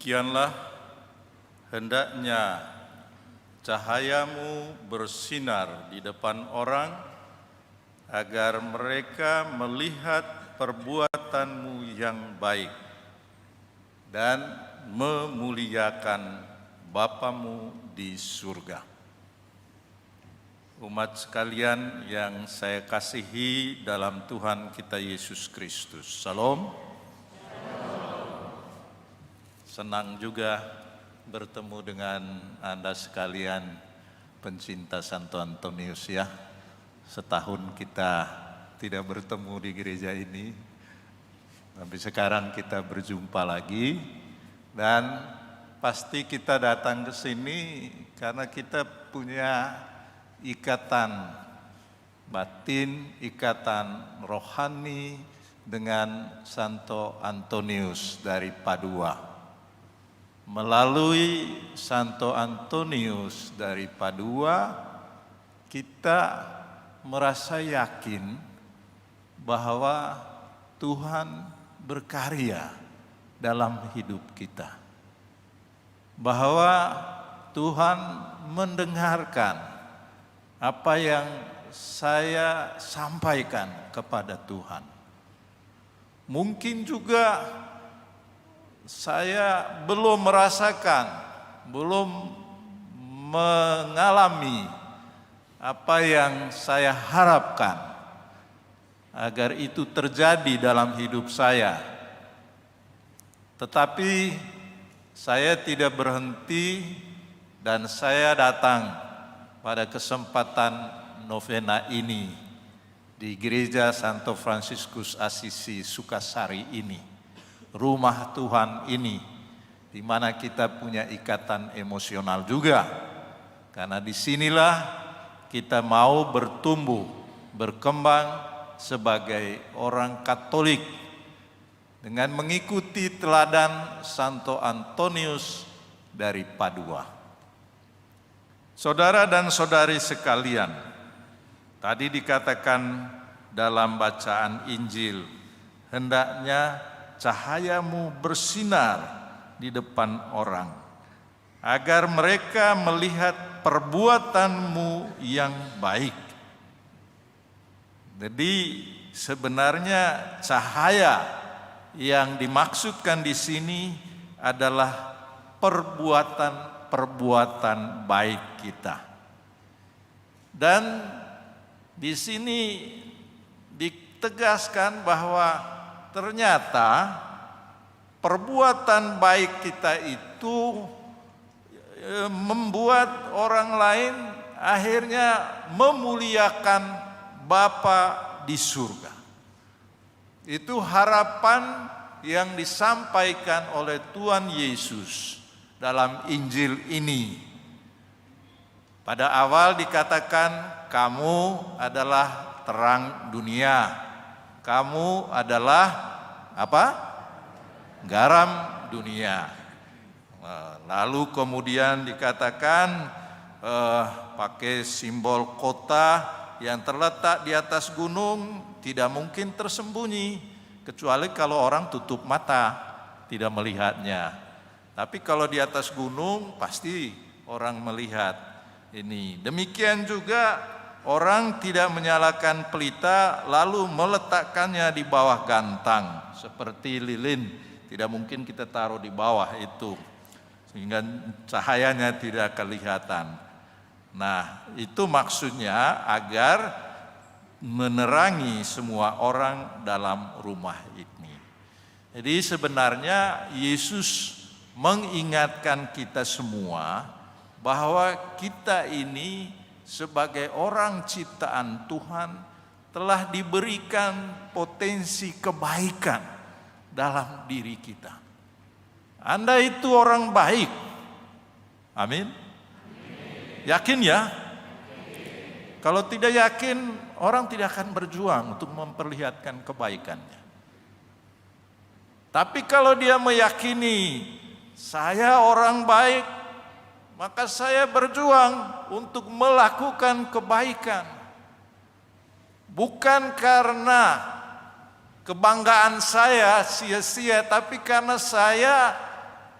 Demikianlah hendaknya cahayamu bersinar di depan orang, agar mereka melihat perbuatanmu yang baik dan memuliakan Bapamu di surga. Umat sekalian yang saya kasihi dalam Tuhan kita Yesus Kristus. Salam. Senang juga bertemu dengan Anda sekalian pencinta Santo Antonius ya. Setahun kita tidak bertemu di gereja ini, tapi sekarang kita berjumpa lagi dan pasti kita datang ke sini karena kita punya ikatan batin, ikatan rohani dengan Santo Antonius dari Padua. Melalui Santo Antonius dari Padua, kita merasa yakin bahwa Tuhan berkarya dalam hidup kita. Bahwa Tuhan mendengarkan apa yang saya sampaikan kepada Tuhan. Mungkin juga saya belum merasakan, belum mengalami apa yang saya harapkan agar itu terjadi dalam hidup saya. Tetapi saya tidak berhenti dan saya datang pada kesempatan novena ini di Gereja Santo Fransiskus Assisi Sukasari ini. Rumah Tuhan ini, di mana kita punya ikatan emosional juga. Karena disinilah kita mau bertumbuh, berkembang sebagai orang Katolik dengan mengikuti teladan Santo Antonius dari Padua. Saudara dan saudari sekalian, tadi dikatakan dalam bacaan Injil, hendaknya cahayamu bersinar di depan orang, agar mereka melihat perbuatanmu yang baik. Jadi sebenarnya cahaya yang dimaksudkan di sini adalah perbuatan-perbuatan baik kita. Dan di sini ditegaskan bahwa ternyata perbuatan baik kita itu membuat orang lain akhirnya memuliakan Bapa di surga. Itu harapan yang disampaikan oleh Tuhan Yesus dalam Injil ini. Pada awal dikatakan kamu adalah terang dunia. Kamu adalah apa? Garam dunia. Lalu kemudian dikatakan pakai simbol kota yang terletak di atas gunung tidak mungkin tersembunyi kecuali kalau orang tutup mata tidak melihatnya. Tapi kalau di atas gunung pasti orang melihat ini. Demikian juga orang tidak menyalakan pelita lalu meletakkannya di bawah gantang seperti lilin. Tidak mungkin kita taruh di bawah itu sehingga cahayanya tidak kelihatan. Nah, itu maksudnya agar menerangi semua orang dalam rumah ini. Jadi sebenarnya Yesus mengingatkan kita semua bahwa kita ini sebagai orang ciptaan Tuhan telah diberikan potensi kebaikan dalam diri kita. Anda itu orang baik. Amin. Yakin ya? Kalau tidak yakin, orang tidak akan berjuang untuk memperlihatkan kebaikannya. Tapi kalau dia meyakini saya orang baik, maka saya berjuang untuk melakukan kebaikan. Bukan karena kebanggaan saya sia-sia, tapi karena saya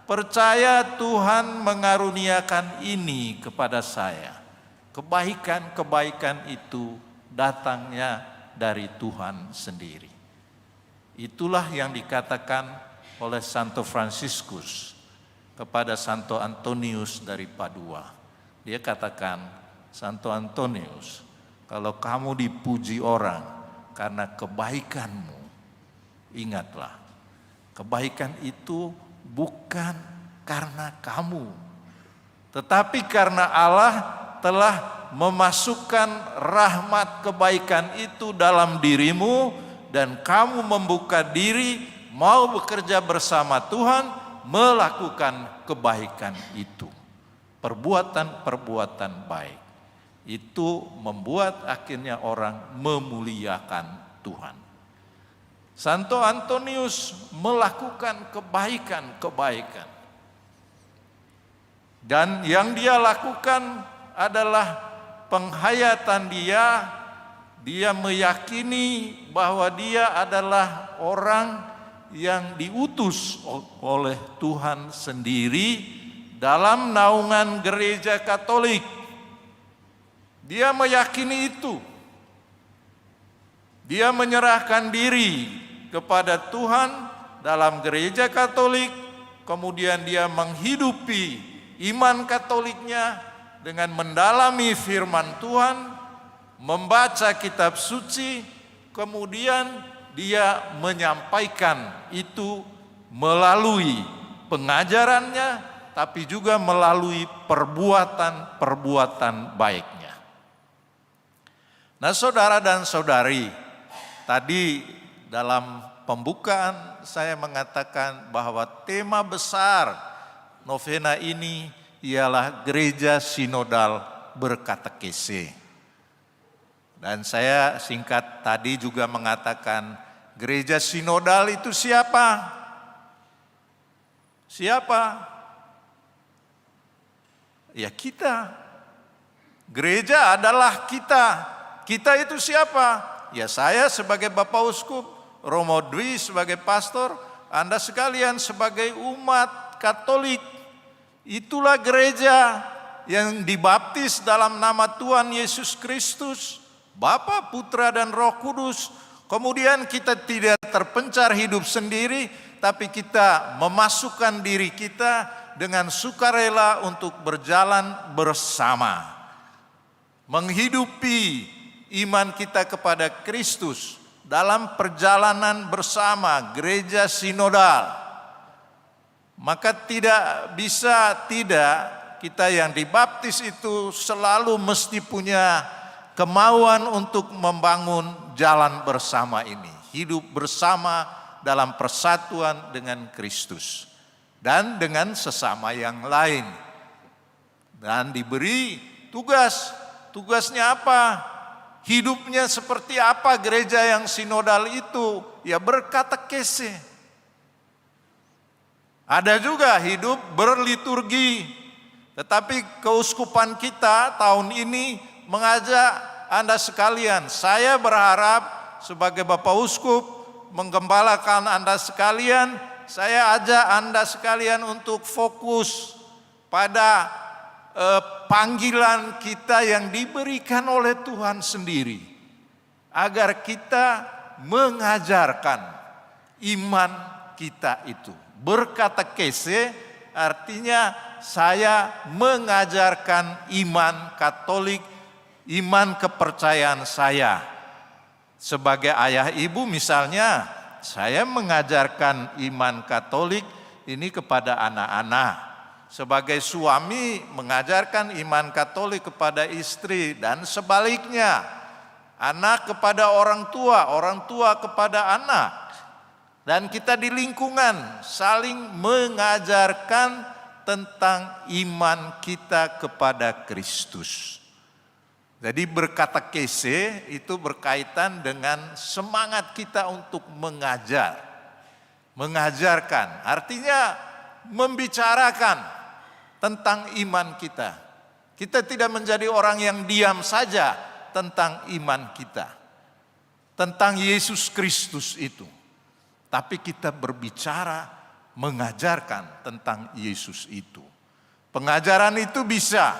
percaya Tuhan mengaruniakan ini kepada saya. Kebaikan-kebaikan itu datangnya dari Tuhan sendiri. Itulah yang dikatakan oleh Santo Fransiskus kepada Santo Antonius dari Padua. Dia katakan, Santo Antonius, kalau kamu dipuji orang karena kebaikanmu, ingatlah, kebaikan itu bukan karena kamu, tetapi karena Allah telah memasukkan rahmat kebaikan itu dalam dirimu dan kamu membuka diri mau bekerja bersama Tuhan melakukan kebaikan itu. Perbuatan-perbuatan baik itu membuat akhirnya orang memuliakan Tuhan. Santo Antonius melakukan kebaikan-kebaikan. Dan yang dia lakukan adalah penghayatan dia meyakini bahwa dia adalah orang yang diutus oleh Tuhan sendiri dalam naungan gereja Katolik. Dia meyakini itu. Dia menyerahkan diri kepada Tuhan dalam gereja Katolik, kemudian dia menghidupi iman Katoliknya dengan mendalami firman Tuhan, membaca kitab suci, kemudian dia menyampaikan itu melalui pengajarannya, tapi juga melalui perbuatan-perbuatan baiknya. Nah, saudara dan saudari, tadi dalam pembukaan saya mengatakan bahwa tema besar novena ini ialah gereja sinodal berkatekese. Dan saya singkat tadi juga mengatakan gereja sinodal itu siapa? Siapa? Ya kita. Gereja adalah kita. Kita itu siapa? Ya saya sebagai Bapak Uskup, Romo Dwi sebagai pastor, Anda sekalian sebagai umat Katolik. Itulah gereja yang dibaptis dalam nama Tuhan Yesus Kristus, Bapa, Putra, dan Roh Kudus. Kemudian kita tidak terpencar hidup sendiri, tapi kita memasukkan diri kita dengan sukarela untuk berjalan bersama. Menghidupi iman kita kepada Kristus dalam perjalanan bersama gereja sinodal. Maka tidak bisa tidak kita yang dibaptis itu selalu mesti punya kemauan untuk membangun jalan bersama ini. Hidup bersama dalam persatuan dengan Kristus dan dengan sesama yang lain. Dan diberi tugas. Tugasnya apa? Hidupnya seperti apa gereja yang sinodal itu? Ya berkatekese. Ada juga hidup berliturgi. Tetapi keuskupan kita tahun ini mengajak Anda sekalian. Saya berharap sebagai Bapak Uskup menggembalakan Anda sekalian. Saya ajak Anda sekalian untuk fokus pada panggilan kita yang diberikan oleh Tuhan sendiri, agar kita mengajarkan iman kita itu. Berkatekese artinya saya mengajarkan iman Katolik, iman kepercayaan saya. Sebagai ayah ibu misalnya, saya mengajarkan iman Katolik ini kepada anak-anak. Sebagai suami mengajarkan iman Katolik kepada istri dan sebaliknya. Anak kepada orang tua kepada anak. Dan kita di lingkungan saling mengajarkan tentang iman kita kepada Kristus. Jadi berkatekese itu berkaitan dengan semangat kita untuk mengajar. Mengajarkan artinya membicarakan tentang iman kita. Kita tidak menjadi orang yang diam saja tentang iman kita. Tentang Yesus Kristus itu. Tapi kita berbicara mengajarkan tentang Yesus itu. Pengajaran itu bisa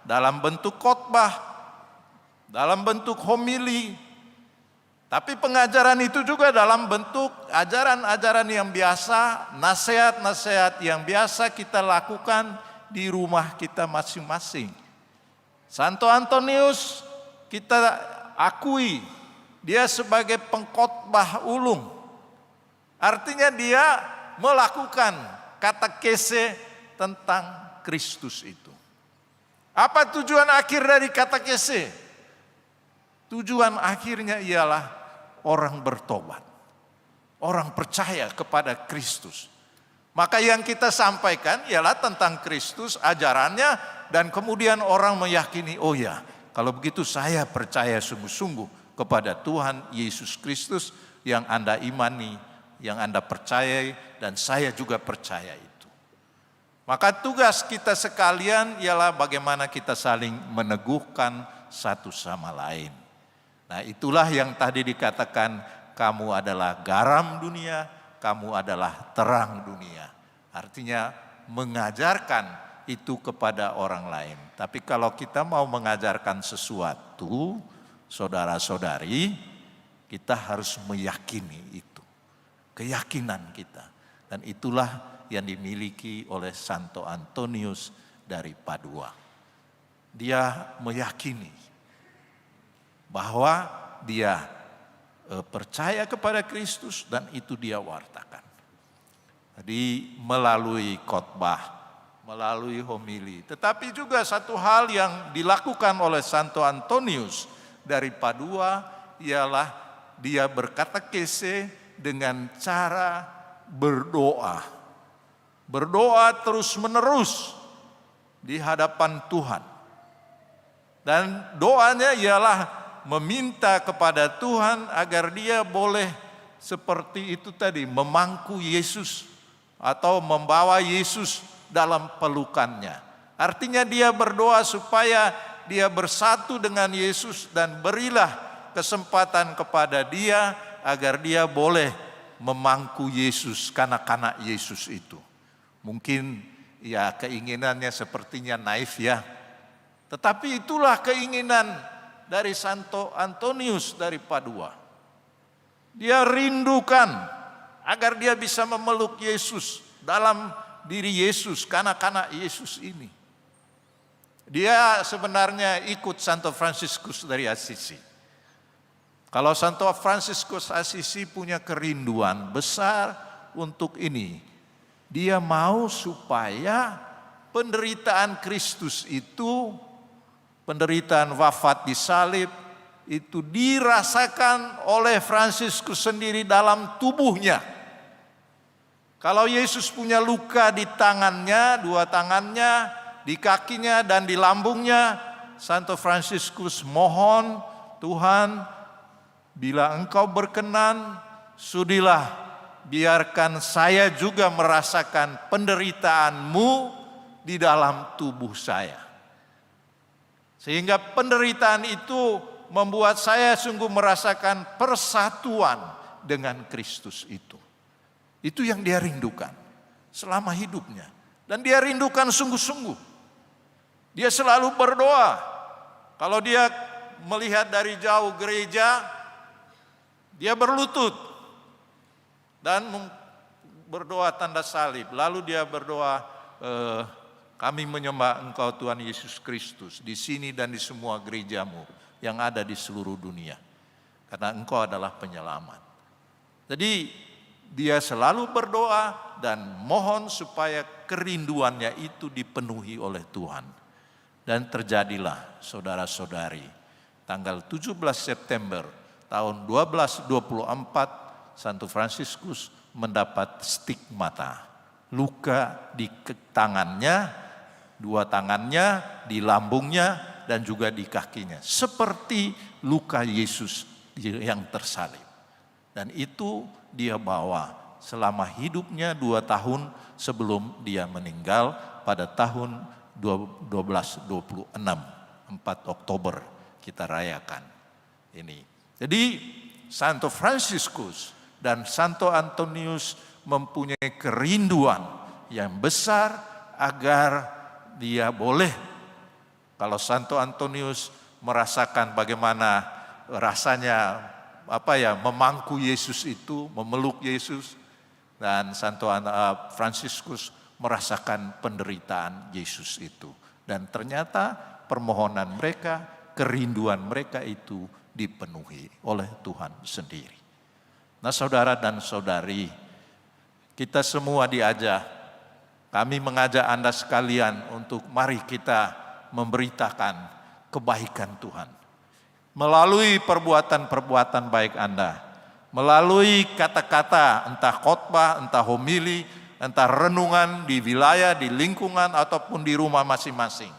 dalam bentuk khotbah, dalam bentuk homili, tapi pengajaran itu juga dalam bentuk ajaran-ajaran yang biasa, nasihat-nasihat yang biasa kita lakukan di rumah kita masing-masing. Santo Antonius kita akui dia sebagai pengkhotbah ulung. Artinya dia melakukan katekese tentang Kristus itu. Apa tujuan akhir dari katekese? Tujuan akhirnya ialah orang bertobat. Orang percaya kepada Kristus. Maka yang kita sampaikan ialah tentang Kristus, ajarannya, dan kemudian orang meyakini, oh ya, kalau begitu saya percaya sungguh-sungguh kepada Tuhan Yesus Kristus yang Anda imani, yang Anda percayai, dan saya juga percaya itu. Maka tugas kita sekalian ialah bagaimana kita saling meneguhkan satu sama lain. Nah, itulah yang tadi dikatakan, kamu adalah garam dunia, kamu adalah terang dunia. Artinya mengajarkan itu kepada orang lain. Tapi kalau kita mau mengajarkan sesuatu, saudara-saudari, kita harus meyakini itu. Keyakinan kita. Dan itulah yang dimiliki oleh Santo Antonius dari Padua. Dia meyakini bahwa dia percaya kepada Kristus dan itu dia wartakan. Jadi melalui khotbah, melalui homili. Tetapi juga satu hal yang dilakukan oleh Santo Antonius dari Padua ialah dia berkatekese dengan cara berdoa. Berdoa terus-menerus di hadapan Tuhan. Dan doanya ialah meminta kepada Tuhan agar dia boleh seperti itu tadi, memangku Yesus atau membawa Yesus dalam pelukannya. Artinya dia berdoa supaya dia bersatu dengan Yesus dan berilah kesempatan kepada dia agar dia boleh memangku Yesus, kanak-kanak Yesus itu. Mungkin ya keinginannya sepertinya naif ya. Tetapi itulah keinginan dari Santo Antonius dari Padua. Dia rindukan agar dia bisa memeluk Yesus dalam diri Yesus, kanak-kanak Yesus ini. Dia sebenarnya ikut Santo Fransiskus dari Assisi. Kalau Santo Fransiskus Assisi punya kerinduan besar untuk ini. Dia mau supaya penderitaan Kristus itu, penderitaan wafat di salib, itu dirasakan oleh Fransiskus sendiri dalam tubuhnya. Kalau Yesus punya luka di tangannya, dua tangannya, di kakinya dan di lambungnya, Santo Fransiskus mohon, Tuhan, bila Engkau berkenan, sudilah biarkan saya juga merasakan penderitaan-Mu di dalam tubuh saya. Sehingga penderitaan itu membuat saya sungguh merasakan persatuan dengan Kristus itu. Itu yang dia rindukan selama hidupnya. Dan dia rindukan sungguh-sungguh. Dia selalu berdoa. Kalau dia melihat dari jauh gereja, dia berlutut dan berdoa tanda salib. Lalu dia berdoa, kami menyembah Engkau Tuhan Yesus Kristus di sini dan di semua gerejamu yang ada di seluruh dunia. Karena Engkau adalah penyelamat. Jadi dia selalu berdoa dan mohon supaya kerinduannya itu dipenuhi oleh Tuhan. Dan terjadilah saudara-saudari, tanggal 17 September tahun 1224, Santo Fransiskus mendapat stigmata, luka di tangannya, dua tangannya, di lambungnya, dan juga di kakinya. Seperti luka Yesus yang tersalib. Dan itu dia bawa selama hidupnya 2 tahun sebelum dia meninggal pada tahun 1226, 4 Oktober kita rayakan ini. Jadi Santo Fransiskus dan Santo Antonius mempunyai kerinduan yang besar agar dia boleh, kalau Santo Antonius merasakan bagaimana rasanya memangku Yesus itu, memeluk Yesus, dan Santo Fransiskus merasakan penderitaan Yesus itu. Dan ternyata permohonan mereka, kerinduan mereka itu dipenuhi oleh Tuhan sendiri. Nah, saudara dan saudari, kita semua diajak, kami mengajak Anda sekalian untuk mari kita memberitakan kebaikan Tuhan. Melalui perbuatan-perbuatan baik Anda, melalui kata-kata, entah khotbah, entah homili, entah renungan di wilayah, di lingkungan, ataupun di rumah masing-masing.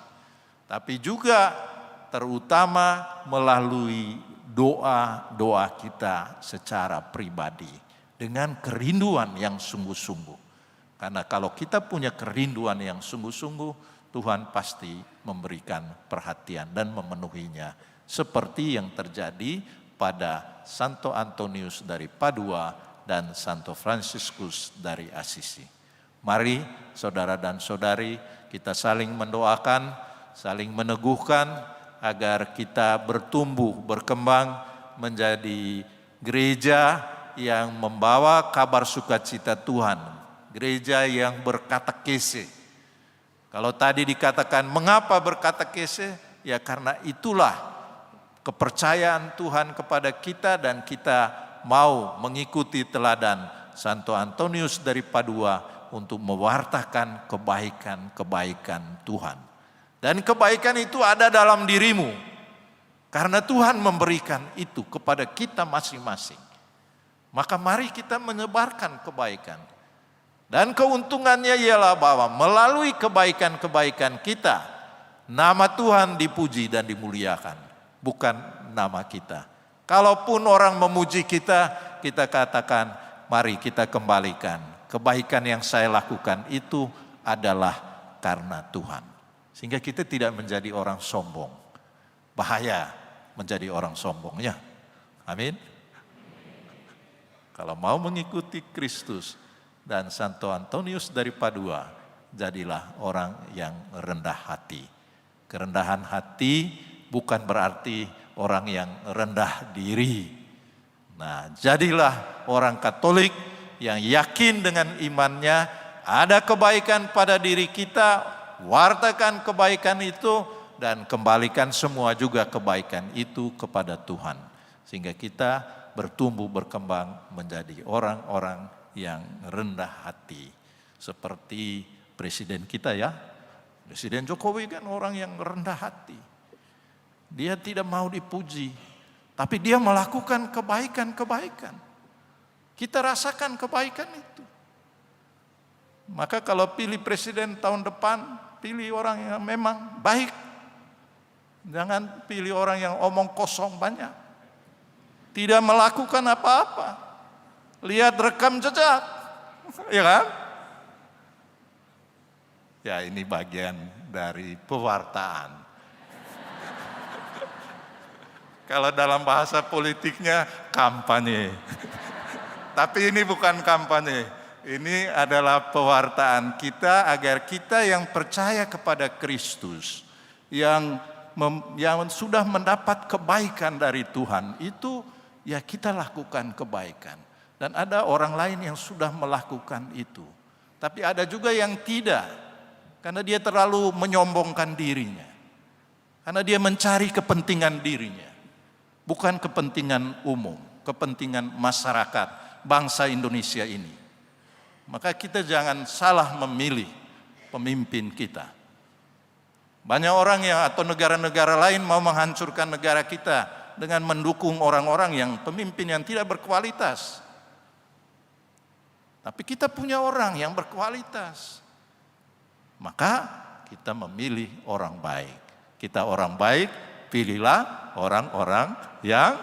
Tapi juga terutama melalui doa-doa kita secara pribadi dengan kerinduan yang sungguh-sungguh. Karena kalau kita punya kerinduan yang sungguh-sungguh, Tuhan pasti memberikan perhatian dan memenuhinya. Seperti yang terjadi pada Santo Antonius dari Padua dan Santo Fransiskus dari Assisi. Mari saudara dan saudari, kita saling mendoakan, saling meneguhkan, agar kita bertumbuh, berkembang menjadi gereja yang membawa kabar sukacita Tuhan. Gereja yang berkatekese. Kalau tadi dikatakan mengapa berkatekese? Ya karena itulah kepercayaan Tuhan kepada kita dan kita mau mengikuti teladan Santo Antonius dari Padua untuk mewartakan kebaikan-kebaikan Tuhan. Dan kebaikan itu ada dalam dirimu. Karena Tuhan memberikan itu kepada kita masing-masing. Maka mari kita menyebarkan kebaikan. Dan keuntungannya ialah bahwa melalui kebaikan-kebaikan kita, nama Tuhan dipuji dan dimuliakan. Bukan nama kita. Kalaupun orang memuji kita, kita katakan, mari kita kembalikan. Kebaikan yang saya lakukan itu adalah karena Tuhan. Sehingga kita tidak menjadi orang sombong. Bahaya menjadi orang sombong, ya. Amin. Kalau mau mengikuti Kristus dan Santo Antonius dari Padua, jadilah orang yang rendah hati. Kerendahan hati bukan berarti orang yang rendah diri. Nah, jadilah orang Katolik yang yakin dengan imannya, ada kebaikan pada diri kita, wartakan kebaikan itu dan kembalikan semua juga kebaikan itu kepada Tuhan. Sehingga kita bertumbuh berkembang menjadi orang-orang yang rendah hati. Seperti presiden kita ya. Presiden Jokowi kan orang yang rendah hati. Dia tidak mau dipuji. Tapi dia melakukan kebaikan-kebaikan. Kita rasakan kebaikan itu. Maka kalau pilih presiden tahun depan, pilih orang yang memang baik. Jangan pilih orang yang omong kosong banyak. Tidak melakukan apa-apa. Lihat rekam jejak. Ya kan? Ya ini bagian dari pewartaan. Kalau dalam bahasa politiknya kampanye. Tapi ini bukan kampanye. Ini adalah pewartaan kita agar kita yang percaya kepada Kristus, yang sudah mendapat kebaikan dari Tuhan, itu ya kita lakukan kebaikan. Dan ada orang lain yang sudah melakukan itu. Tapi ada juga yang tidak, karena dia terlalu menyombongkan dirinya. Karena dia mencari kepentingan dirinya, bukan kepentingan umum, kepentingan masyarakat, bangsa Indonesia ini. Maka kita jangan salah memilih pemimpin kita. Banyak orang atau negara-negara lain mau menghancurkan negara kita dengan mendukung orang-orang yang pemimpin yang tidak berkualitas. Tapi kita punya orang yang berkualitas. Maka kita memilih orang baik. Kita orang baik, pilihlah orang-orang yang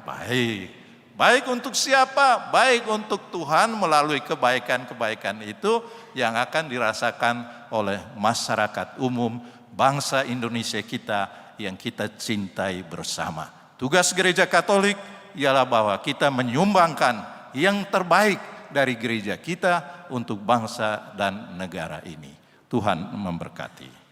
baik. Baik untuk siapa? Baik untuk Tuhan melalui kebaikan-kebaikan itu yang akan dirasakan oleh masyarakat umum bangsa Indonesia kita yang kita cintai bersama. Tugas Gereja Katolik ialah bahwa kita menyumbangkan yang terbaik dari gereja kita untuk bangsa dan negara ini. Tuhan memberkati.